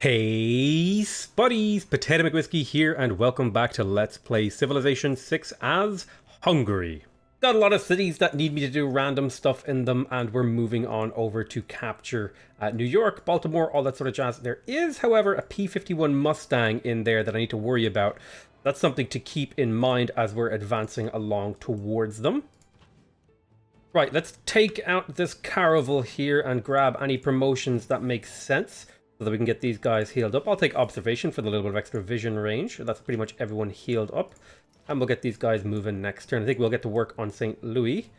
Hey Spuddies, PotatoMcWhiskey here, and welcome back to Let's Play Civilization 6 as Hungary. Got a lot of cities that need me to do random stuff in them, and we're moving on over to capture New York, Baltimore, all that sort of jazz. There is, however, a P-51 Mustang in there that I need to worry about. That's something to keep in mind as we're advancing along towards them. Right, let's take out this caravel here and grab any promotions that make sense, so that we can get these guys healed up. I'll take observation for the little bit of extra vision range. That's pretty much everyone healed up. And we'll get these guys moving next turn. I think we'll get to work on St. Louis.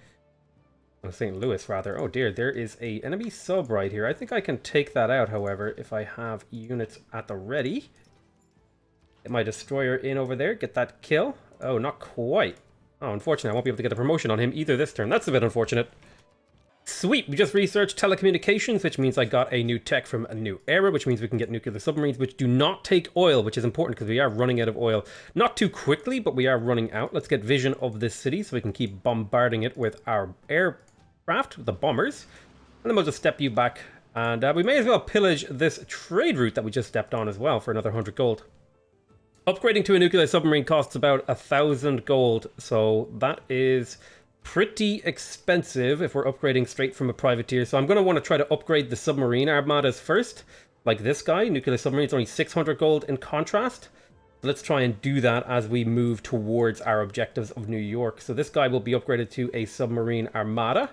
St. Louis, rather. Oh dear, there is a enemy sub right here. I think I can take that out, however, if I have units at the ready. Get my destroyer in over there. Get that kill. Oh, not quite. Oh, unfortunately, I won't be able to get a promotion on him either this turn. That's a bit unfortunate. Sweet, we just researched telecommunications, which means I got a new tech from a new era, which means we can get nuclear submarines, which do not take oil, which is important because we are running out of oil. Not too quickly, but we are running out. Let's get vision of this city so we can keep bombarding it with our aircraft, the bombers. And then we'll just step you back, and we may as well pillage this trade route that we just stepped on as well for another 100 gold. Upgrading to a nuclear submarine costs about 1,000 gold, so that is pretty expensive if we're upgrading straight from a privateer. So I'm going to want to try to upgrade the submarine armadas first, like this guy. Nuclear submarine is only 600 gold in contrast. Let's try and do that as we move towards our objectives of New York. So this guy will be upgraded to a submarine armada,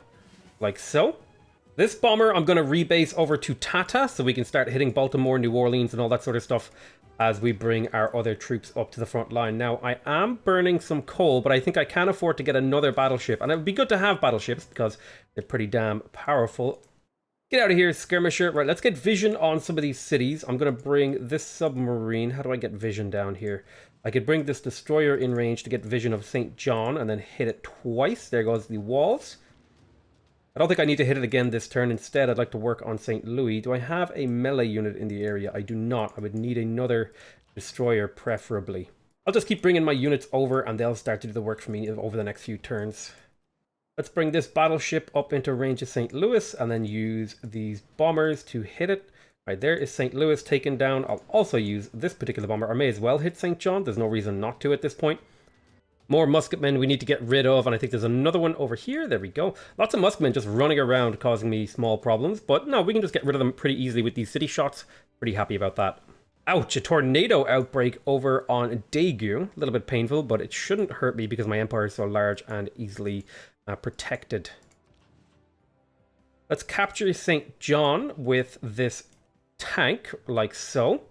like so. This bomber I'm going to rebase over to Tata so we can start hitting Baltimore, New Orleans, and all that sort of stuff as we bring our other troops up to the front line. Now, I am burning some coal, but I think I can afford to get another battleship. And it would be good to have battleships because they're pretty damn powerful. Get out of here, skirmisher. Right, let's get vision on some of these cities. I'm going to bring this submarine. How do I get vision down here? I could bring this destroyer in range to get vision of St. John and then hit it twice. There goes the walls. I don't think I need to hit it again this turn. Instead, I'd like to work on St. Louis. Do I have a melee unit in the area? I do not. I would need another destroyer, preferably. I'll just keep bringing my units over, and they'll start to do the work for me over the next few turns. Let's bring this battleship up into range of St. Louis, and then use these bombers to hit it. Right, there is St. Louis taken down. I'll also use this particular bomber. I may as well hit St. John. There's no reason not to at this point. More musketmen we need to get rid of, and I think there's another one over here. There we go. Lots of musketmen just running around causing me small problems, but no, we can just get rid of them pretty easily with these city shots. Pretty happy about that. Ouch, a tornado outbreak over on Daegu. A little bit painful, but it shouldn't hurt me because my empire is so large and easily protected. Let's capture St. John with this tank, like so.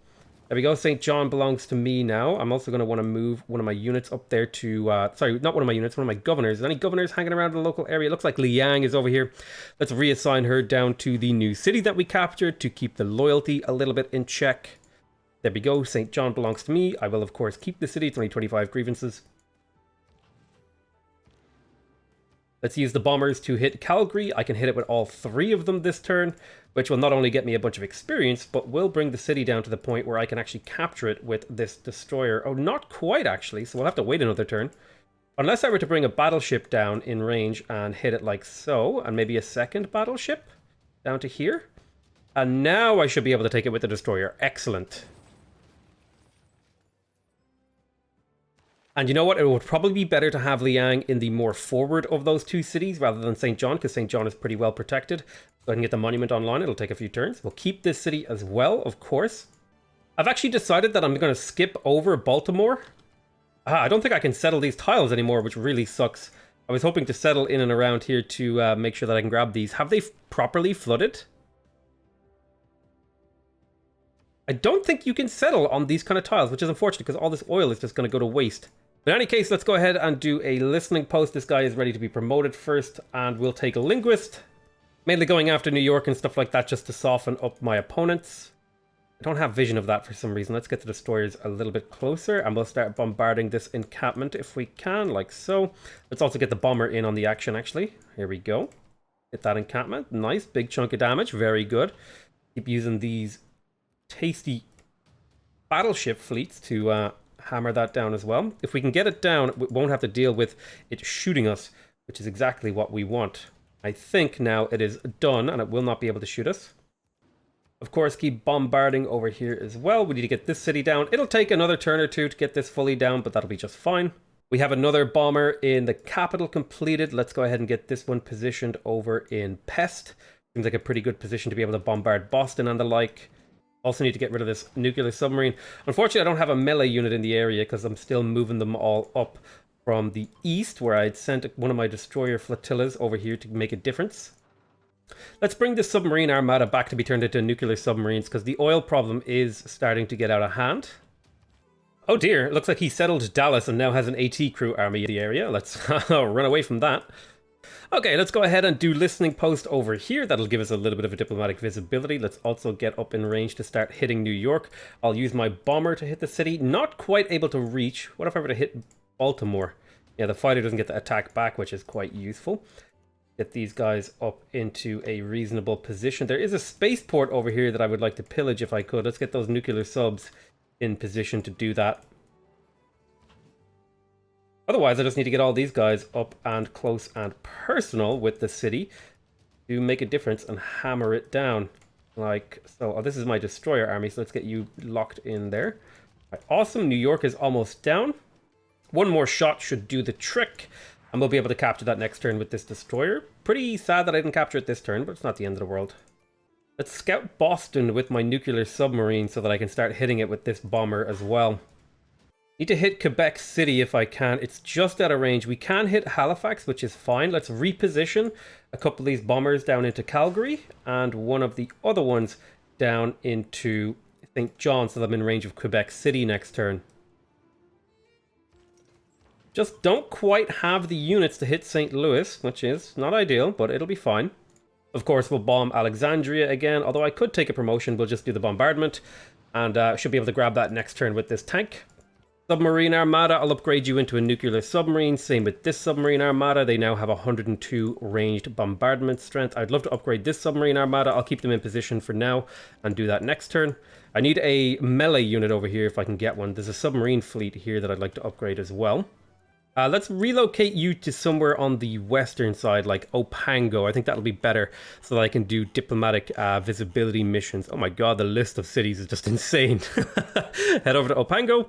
There we go, St. John belongs to me now. I'm also going to want to move one of my units up there to... sorry, not one of my units, one of my governors. Is there any governors hanging around the local area? It looks like Liang is over here. Let's reassign her down to the new city that we captured to keep the loyalty a little bit in check. There we go, St. John belongs to me. I will, of course, keep the city. It's only 25 grievances. Let's use the bombers to hit Calgary. I can hit it with all three of them this turn, which will not only get me a bunch of experience, but will bring the city down to the point where I can actually capture it with this destroyer. Oh, not quite, actually, so we'll have to wait another turn. Unless I were to bring a battleship down in range and hit it like so, and maybe a second battleship down to here. And now I should be able to take it with the destroyer. Excellent. And you know what? It would probably be better to have Liang in the more forward of those two cities rather than St. John, because St. John is pretty well protected. So I can get the monument online. It'll take a few turns. We'll keep this city as well, of course. I've actually decided that I'm going to skip over Baltimore. I don't think I can settle these tiles anymore, which really sucks. I was hoping to settle in and around here to make sure that I can grab these. Have they properly flooded? I don't think you can settle on these kind of tiles, which is unfortunate because all this oil is just going to go to waste. In any case, let's go ahead and do a listening post. This guy is ready to be promoted first, and we'll take a linguist. Mainly going after New York and stuff like that just to soften up my opponents. I don't have vision of that for some reason. Let's get the destroyers a little bit closer, and we'll start bombarding this encampment if we can, like so. Let's also get the bomber in on the action, actually. Here we go. Hit that encampment. Nice, big chunk of damage. Very good. Keep using these tasty battleship fleets to... hammer that down as well. If we can get it down, we won't have to deal with it shooting us, which is exactly what we want. I think now it is done, and it will not be able to shoot us. Of course, keep bombarding over here as well. We need to get this city down. It'll take another turn or two to get this fully down, but that'll be just fine. We have another bomber in the capital completed. Let's go ahead and get this one positioned over in Pest. Seems like a pretty good position to be able to bombard Boston and the like. Also need to get rid of this nuclear submarine. Unfortunately, I don't have a melee unit in the area because I'm still moving them all up from the east, where I'd sent one of my destroyer flotillas over here to make a difference. Let's bring the submarine armada back to be turned into nuclear submarines, because the oil problem is starting to get out of hand. Oh dear, it looks like he settled Dallas and now has an AT crew army in the area. Let's run away from that. Okay, let's go ahead and do listening post over here. That'll give us a little bit of a diplomatic visibility. Let's also get up in range to start hitting New York. I'll use my bomber to hit the city. Not quite able to reach. What if I were to hit Baltimore? Yeah, the fighter doesn't get the attack back, which is quite useful. Get these guys up into a reasonable position. There is a spaceport over here that I would like to pillage if I could. Let's get those nuclear subs in position to do that. Otherwise, I just need to get all these guys up and close and personal with the city to make a difference and hammer it down. Like so. Oh, this is my destroyer army, so let's get you locked in there. Right, awesome. New York is almost down. One more shot should do the trick. And we'll be able to capture that next turn with this destroyer. Pretty sad that I didn't capture it this turn, but it's not the end of the world. Let's scout Boston with my nuclear submarine so that I can start hitting it with this bomber as well. Need to hit Quebec City if I can. It's just out of range. We can hit Halifax, which is fine. Let's reposition a couple of these bombers down into Calgary and one of the other ones down into St. John so that I'm in range of Quebec City next turn. Just don't quite have the units to hit St. Louis, which is not ideal, but it'll be fine. Of course, we'll bomb Alexandria again, although I could take a promotion. We'll just do the bombardment, and should be able to grab that next turn with this tank. Submarine Armada, I'll upgrade you into a nuclear submarine. Same with this Submarine Armada. They now have 102 ranged bombardment strength. I'd love to upgrade this Submarine Armada. I'll keep them in position for now and do that next turn. I need a melee unit over here if I can get one. There's a submarine fleet here that I'd like to upgrade as well. Let's relocate you to somewhere on the western side, like Opango. I think that'll be better so that I can do diplomatic visibility missions. Oh my god, the list of cities is just insane. Head over to Opango.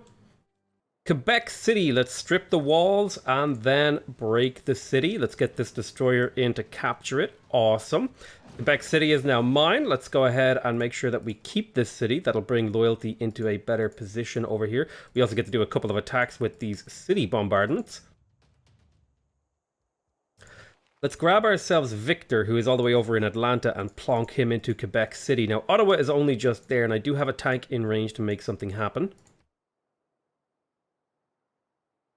Quebec City, let's strip the walls and then break the city. Let's get this destroyer in to capture it. Awesome. Quebec City is now mine. Let's go ahead and make sure that we keep this city. That'll bring loyalty into a better position over here. We also get to do a couple of attacks with these city bombardments. Let's grab ourselves Victor, who is all the way over in Atlanta, and plonk him into Quebec City. Now, Ottawa is only just there, and I do have a tank in range to make something happen.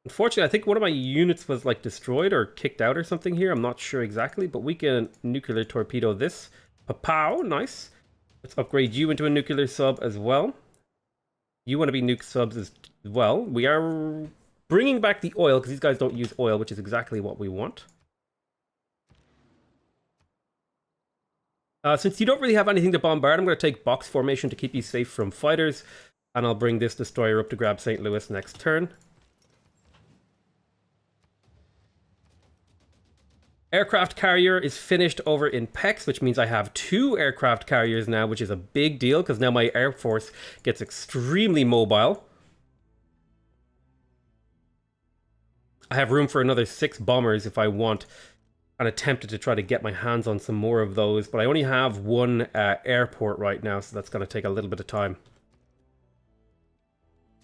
Unfortunately, I think one of my units was like destroyed or kicked out or something here. I'm not sure exactly, but we can nuclear torpedo this. Papow, nice. Let's upgrade you into a nuclear sub as well. You want to be nuke subs as well. We are bringing back the oil because these guys don't use oil, which is exactly what we want. Since you don't really have anything to bombard, I'm going to take box formation to keep you safe from fighters. And I'll bring this destroyer up to grab St. Louis next turn. Aircraft carrier is finished over in PEX, which means I have 2 aircraft carriers now, which is a big deal because now my Air Force gets extremely mobile. I have room for another 6 bombers if I want, and attempted to try to get my hands on some more of those, but I only have 1 airport right now, so that's going to take a little bit of time.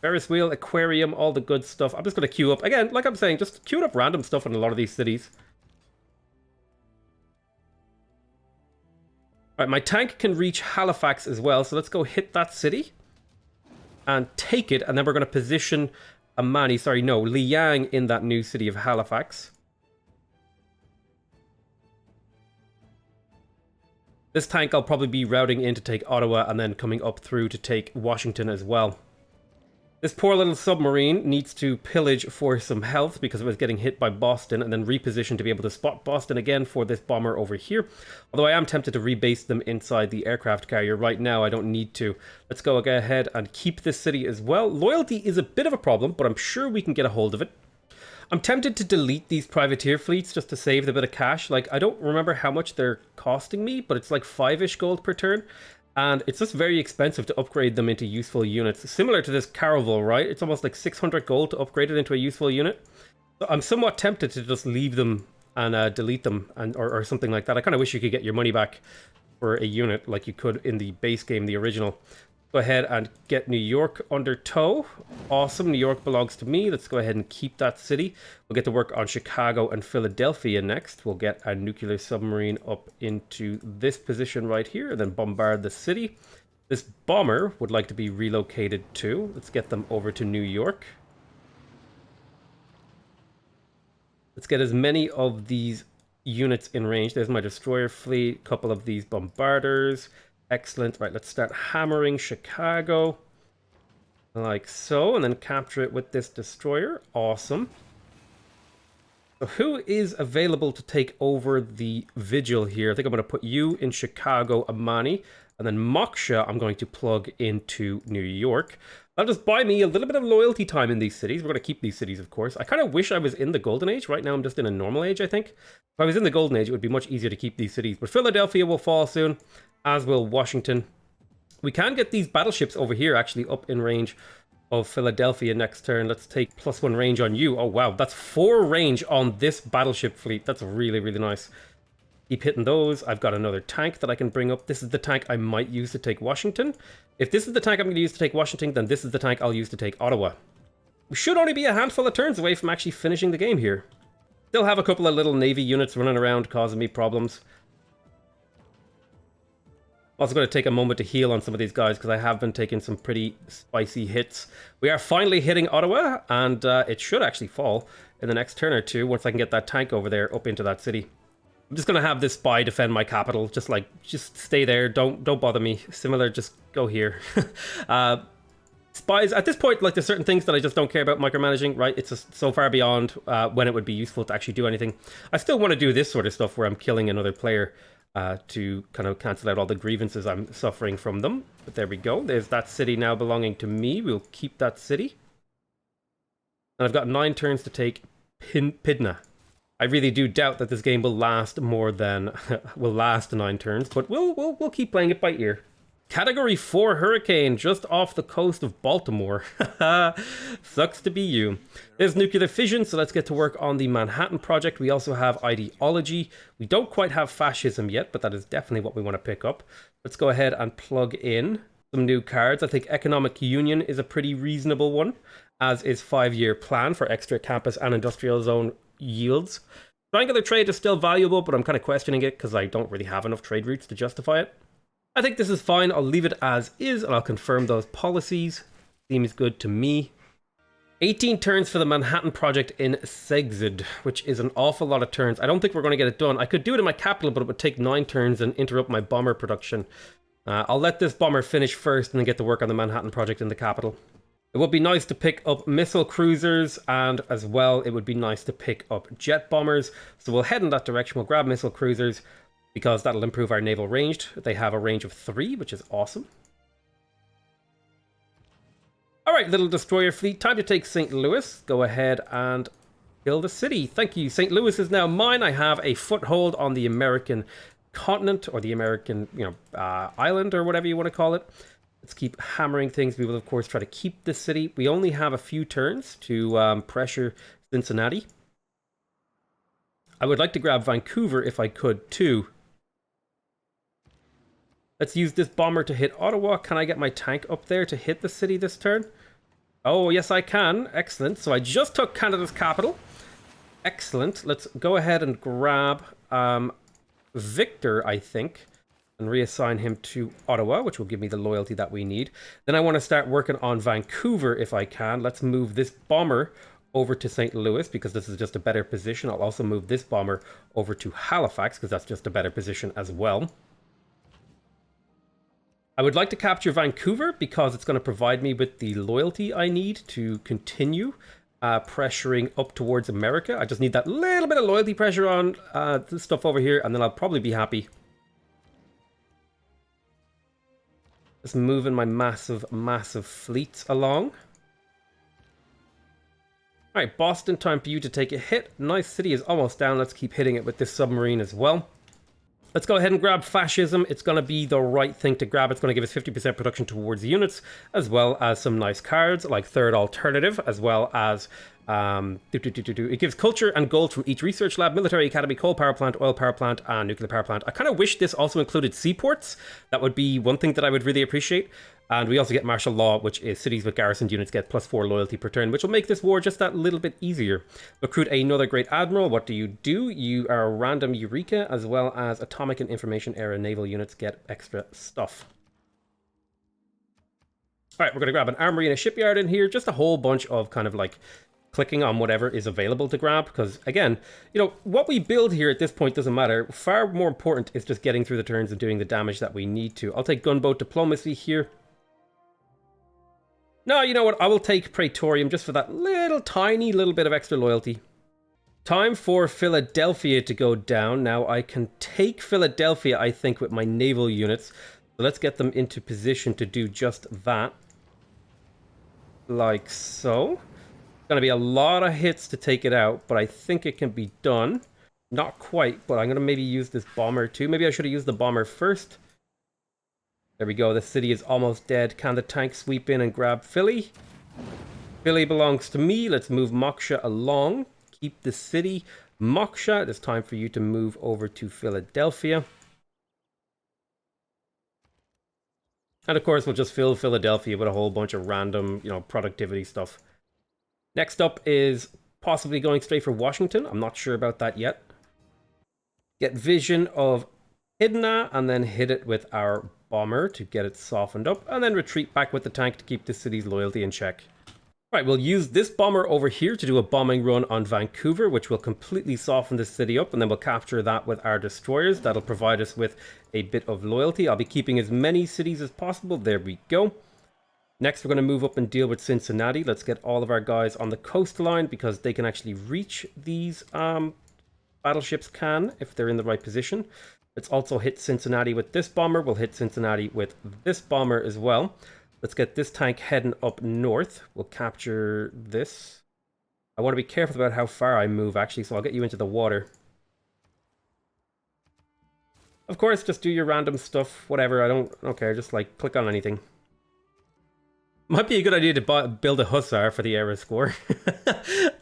Ferris wheel, aquarium, all the good stuff. I'm just going to queue up. Again, like I'm saying, just queuing up random stuff in a lot of these cities. Right, my tank can reach Halifax as well, so let's go hit that city and take it, and then we're going to position Liang in that new city of Halifax. This tank I'll probably be routing in to take Ottawa and then coming up through to take Washington as well. This poor little submarine needs to pillage for some health because it was getting hit by Boston, and then reposition to be able to spot Boston again for this bomber over here. Although I am tempted to rebase them inside the aircraft carrier right now, I don't need to. Let's go ahead and keep this city as well. Loyalty is a bit of a problem, but I'm sure we can get a hold of it. I'm tempted to delete these privateer fleets just to save a bit of cash. Like, I don't remember how much they're costing me, but it's like 5-ish gold per turn. And it's just very expensive to upgrade them into useful units. Similar to this Caravel, right? It's almost like 600 gold to upgrade it into a useful unit. So I'm somewhat tempted to just leave them and delete them or something like that. I kind of wish you could get your money back for a unit like you could in the base game, the original. Go ahead and get New York under tow. Awesome, New York belongs to me. Let's go ahead and keep that city. We'll get to work on Chicago and Philadelphia next. We'll get a nuclear submarine up into this position right here, and then bombard the city. This bomber would like to be relocated too. Let's get them over to New York. Let's get as many of these units in range. There's my destroyer fleet, a couple of these bombarders. Excellent. Right, let's start hammering Chicago. Like so, and then capture it with this destroyer. Awesome. So who is available to take over the Vigil here? I think I'm going to put you in Chicago, Amani. And then Moksha, I'm going to plug into New York. That'll just buy me a little bit of loyalty time in these cities. We're going to keep these cities, of course. I kind of wish I was in the Golden Age. Right now, I'm just in a normal age, I think. If I was in the Golden Age, it would be much easier to keep these cities. But Philadelphia will fall soon, as will Washington. We can get these battleships over here, actually, up in range of Philadelphia next turn. Let's take +1 range on you. Oh, wow. That's 4 range on this battleship fleet. That's really, really nice. Keep hitting those. I've got another tank that I can bring up. This is the tank I might use to take Washington. If this is the tank I'm going to use to take Washington, then this is the tank I'll use to take Ottawa. We should only be a handful of turns away from actually finishing the game here. Still have a couple of little Navy units running around causing me problems. Also going to take a moment to heal on some of these guys because I have been taking some pretty spicy hits. We are finally hitting Ottawa, and it should actually fall in the next turn or two once I can get that tank over there up into that city. I'm just going to have this spy defend my capital. Just stay there. Don't bother me. Similar, just go here. Spies, at this point, like, there's certain things that I just don't care about micromanaging, right? It's just so far beyond when it would be useful to actually do anything. I still want to do this sort of stuff where I'm killing another player to kind of cancel out all the grievances I'm suffering from them. But there we go. There's that city now belonging to me. We'll keep that city. And I've got 9 turns to take Pydna. I really do doubt that this game will last more than will last 9 turns, but we'll keep playing it by ear. Category 4 hurricane just off the coast of Baltimore. Sucks to be you. There's nuclear fission, so let's get to work on the Manhattan Project. We also have ideology. We don't quite have fascism yet, but that is definitely what we want to pick up. Let's go ahead and plug in some new cards. I think economic union is a pretty reasonable one, as is 5-year plan for extra campus and industrial zone yields. Triangular trade is still valuable, but I'm kind of questioning it because I don't really have enough trade routes to justify it. I think this is fine. I'll leave it as is, and I'll confirm those policies. Seems good to me. 18 turns for the Manhattan Project in Szeged, which is an awful lot of turns. I don't think we're going to get it done. I could do it in my capital, but it would take 9 turns and interrupt my bomber production. I'll let this bomber finish first and then get to work on the Manhattan Project in the capital. It would be nice to pick up missile cruisers, and as well, it would be nice to pick up jet bombers. So we'll head in that direction. We'll grab missile cruisers because that'll improve our naval range. They have a range of 3, which is awesome. All right, little destroyer fleet, time to take St. Louis. Go ahead and kill the city. Thank you. St. Louis is now mine. I have a foothold on the American continent, or the American, island, or whatever you want to call it. Let's keep hammering things. We will, of course, try to keep this city. We only have a few turns to pressure Cincinnati. I would like to grab Vancouver if I could, too. Let's use this bomber to hit Ottawa. Can I get my tank up there to hit the city this turn? Oh, yes, I can. Excellent. So I just took Canada's capital. Excellent. Let's go ahead and grab Victor, I think, and reassign him to Ottawa, which will give me the loyalty that we need. Then I want to start working on Vancouver if I can. Let's move this bomber over to St. Louis because this is just a better position. I'll also move this bomber over to Halifax because that's just a better position as well. I would like to capture Vancouver because it's going to provide me with the loyalty I need to continue pressuring up towards America. I just need that little bit of loyalty pressure on this stuff over here, and then I'll probably be happy. Just moving my massive fleets along. All right, Boston, time for you to take a hit. Nice, city is almost down. Let's keep hitting it with this submarine as well. Let's go ahead and grab fascism. It's going to be the right thing to grab. It's going to give us 50% production towards units, as well as some nice cards like Third Alternative, as well as it gives culture and gold from each research lab, military academy, coal power plant, oil power plant, and nuclear power plant. I kind of wish this also included seaports. That would be one thing that I would really appreciate. And we also get martial law, which is cities with garrisoned units get +4 loyalty per turn, which will make this war just that little bit easier. Recruit another great admiral. What do? You are a random Eureka, as well as atomic and information era naval units get extra stuff. All right, we're going to grab an armory and a shipyard in here. Just a whole bunch of kind of like clicking on whatever is available to grab. Because again, you know, what we build here at this point doesn't matter. Far more important is just getting through the turns and doing the damage that we need to. I'll take gunboat diplomacy here. No, you know what? I will take Praetorium just for that tiny little bit of extra loyalty. Time for Philadelphia to go down. Now, I can take Philadelphia, I think, with my naval units. So let's get them into position to do just that. Like so. Going to be a lot of hits to take it out, but I think it can be done. Not quite, but I'm going to maybe use this bomber too. Maybe I should have used the bomber first. There we go, the city is almost dead. Can the tank sweep in and grab Philly? Philly belongs to me. Let's move Moksha along. Keep the city. Moksha, it's time for you to move over to Philadelphia. And of course, we'll just fill Philadelphia with a whole bunch of random, you know, productivity stuff. Next up is possibly going straight for Washington. I'm not sure about that yet. Get vision of Hidna and then hit it with our bomber to get it softened up, and then retreat back with the tank to keep the city's loyalty in check. Right, we'll use this bomber over here to do a bombing run on Vancouver, which will completely soften the city up, and then we'll capture that with our destroyers. That'll provide us with a bit of loyalty. I'll be keeping as many cities as possible. There we go. Next, we're going to move up and deal with Cincinnati. Let's get all of our guys on the coastline because they can actually reach these battleships if they're in the right position. Let's also hit Cincinnati with this bomber. We'll hit Cincinnati with this bomber as well. Let's get this tank heading up north. We'll capture this. I want to be careful about how far I move, actually, so I'll get you into the water. Of course, just do your random stuff, whatever. I don't care, just like click on anything. Might be a good idea to build a hussar for the era score.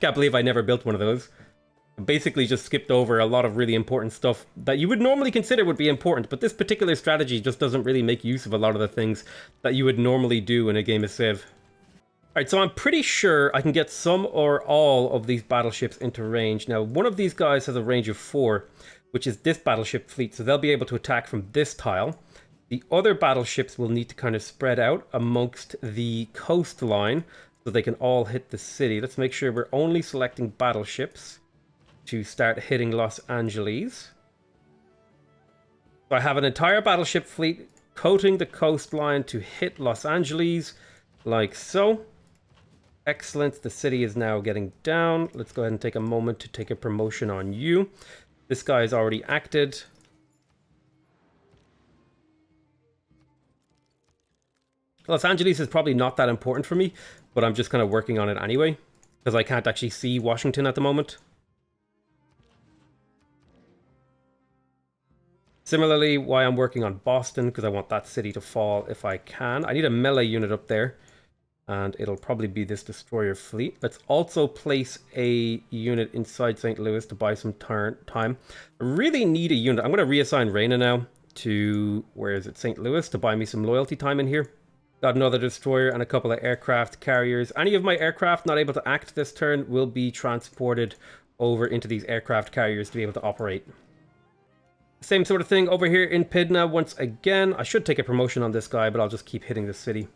Can't believe I never built one of those. Basically just skipped over a lot of really important stuff that you would normally consider would be important, but this particular strategy just doesn't really make use of a lot of the things that you would normally do in a game of Civ. Alright, so I'm pretty sure I can get some or all of these battleships into range. Now, one of these guys has a range of 4, which is this battleship fleet, so they'll be able to attack from this tile. The other battleships will need to kind of spread out amongst the coastline so they can all hit the city. Let's make sure we're only selecting battleships to start hitting Los Angeles. So I have an entire battleship fleet coating the coastline to hit Los Angeles, like so. Excellent, the city is now getting down. Let's go ahead and take a moment to take a promotion on you. This guy is already acted. Los Angeles is probably not that important for me, but I'm just kind of working on it anyway, because I can't actually see Washington at the moment. Similarly, why I'm working on Boston, because I want that city to fall if I can. I need a melee unit up there, and it'll probably be this destroyer fleet. Let's also place a unit inside St. Louis to buy some time. I really need a unit. I'm going to reassign Reina now to, where is it, St. Louis, to buy me some loyalty time in here. Got another destroyer and a couple of aircraft carriers. Any of my aircraft not able to act this turn will be transported over into these aircraft carriers to be able to operate. Same sort of thing over here in Pydna once again. I should take a promotion on this guy, but I'll just keep hitting the city.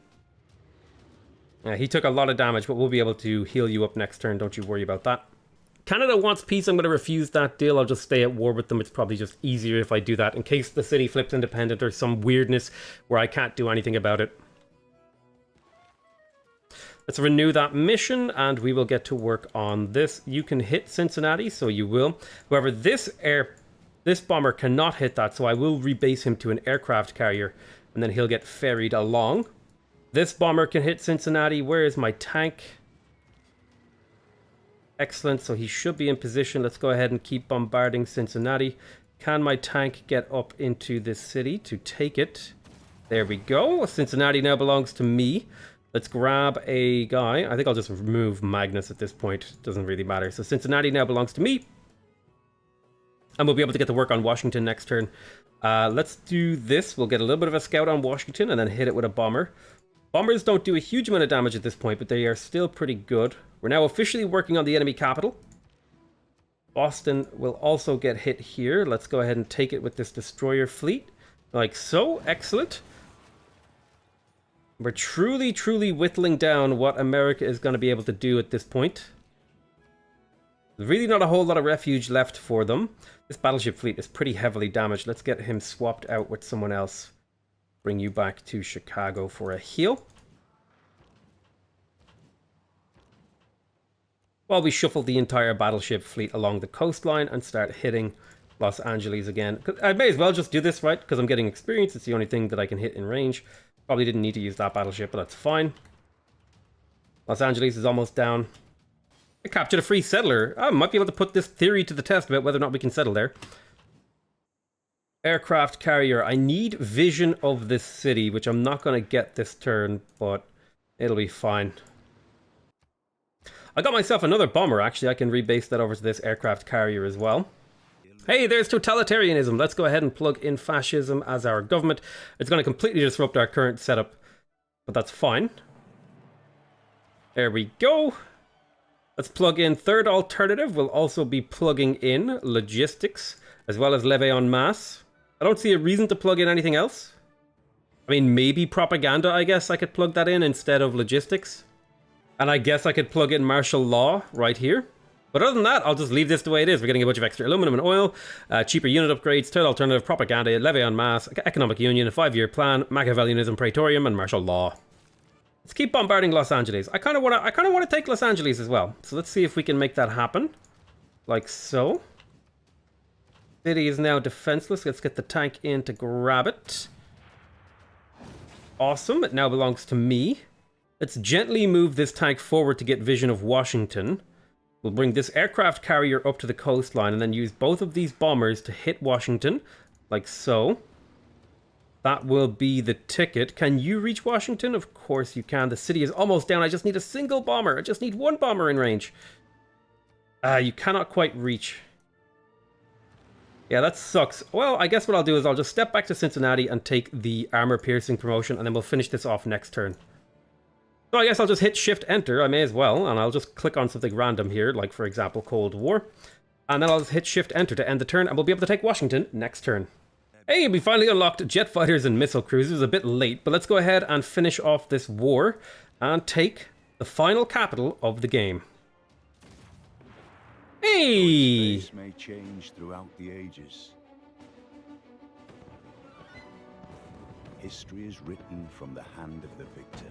He took a lot of damage, but we'll be able to heal you up next turn. Don't you worry about that. Canada wants peace. I'm going to refuse that deal. I'll just stay at war with them. It's probably just easier if I do that in case the city flips independent or some weirdness where I can't do anything about it. Let's renew that mission and we will get to work on this. You can hit Cincinnati, so you will. However, this bomber cannot hit that, so I will rebase him to an aircraft carrier and then he'll get ferried along. This bomber can hit Cincinnati. Where is my tank? Excellent, so he should be in position. Let's go ahead and keep bombarding Cincinnati. Can my tank get up into this city to take it? There we go. Cincinnati now belongs to me. Let's grab a guy. I think I'll just remove Magnus at this point. Doesn't really matter. So Cincinnati now belongs to me. And we'll be able to get to work on Washington next turn. Let's do this. We'll get a little bit of a scout on Washington and then hit it with a bomber. Bombers don't do a huge amount of damage at this point, but they are still pretty good. We're now officially working on the enemy capital. Boston will also get hit here. Let's go ahead and take it with this destroyer fleet. Like so. Excellent. We're truly, truly whittling down what America is going to be able to do at this point. There's really not a whole lot of refuge left for them. This battleship fleet is pretty heavily damaged. Let's get him swapped out with someone else. Bring you back to Chicago for a heal. While we shuffle the entire battleship fleet along the coastline and start hitting Los Angeles again. I may as well just do this, right? Because I'm getting experience. It's the only thing that I can hit in range. Probably didn't need to use that battleship, but that's fine. Los Angeles is almost down. I captured a free settler. I might be able to put this theory to the test about whether or not we can settle there. Aircraft carrier. I need vision of this city, which I'm not going to get this turn, but it'll be fine. I got myself another bomber, actually. I can rebase that over to this aircraft carrier as well. Hey, there's totalitarianism. Let's go ahead and plug in fascism as our government. It's going to completely disrupt our current setup, but that's fine. There we go. Let's plug in third alternative. We'll also be plugging in logistics as well as levée en masse. I don't see a reason to plug in anything else. I mean, maybe propaganda, I guess I could plug that in instead of logistics. And I guess I could plug in martial law right here. But other than that, I'll just leave this the way it is. We're getting a bunch of extra aluminum and oil, cheaper unit upgrades, third alternative, propaganda, levée en masse, economic union, a 5-year plan, Machiavellianism, Praetorium, and martial law. Let's keep bombarding Los Angeles. I kind of want to take Los Angeles as well. So let's see if we can make that happen. Like so. City is now defenseless. Let's get the tank in to grab it. Awesome. It now belongs to me. Let's gently move this tank forward to get vision of Washington. We'll bring this aircraft carrier up to the coastline and then use both of these bombers to hit Washington, like so. That will be the ticket. Can you reach Washington? Of course you can. The city is almost down. I just need a single bomber. I just need one bomber in range. You cannot quite reach. Yeah, that sucks. Well, I guess what I'll do is I'll just step back to Cincinnati and take the armor-piercing promotion, and then we'll finish this off next turn. So I guess I'll just hit Shift-Enter, I may as well, and I'll just click on something random here, like for example Cold War. And then I'll just hit Shift-Enter to end the turn, and we'll be able to take Washington next turn. Hey, we finally unlocked jet fighters and missile cruisers, a bit late, but let's go ahead and finish off this war and take the final capital of the game. Hey! Face may change throughout the ages. History is written from the hand of the victor.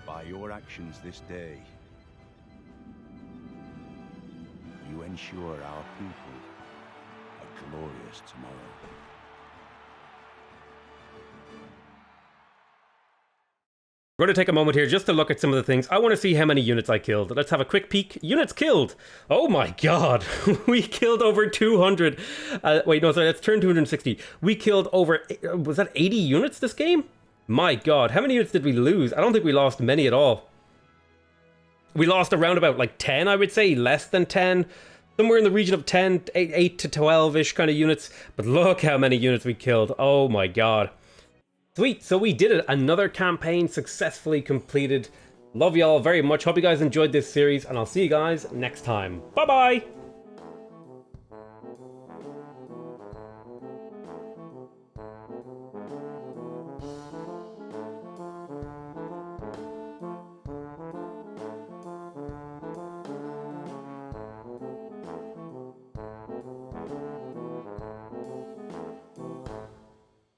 By your actions this day, you ensure our people a glorious tomorrow. We're going to take a moment here just to look at some of the things. I want to see how many units I killed. Let's have a quick peek. Units killed. Oh my god. We killed over 200. Wait, no, sorry, let's turn 260. We killed over, was that 80 units this game? My god, how many units did we lose? I don't think we lost many at all. We lost around about like 10, I would say, less than 10. Somewhere in the region of 10, 8 to 12-ish kind of units. But look how many units we killed. Oh my god. Sweet, so we did it. Another campaign successfully completed. Love y'all very much. Hope you guys enjoyed this series, and I'll see you guys next time. Bye-bye!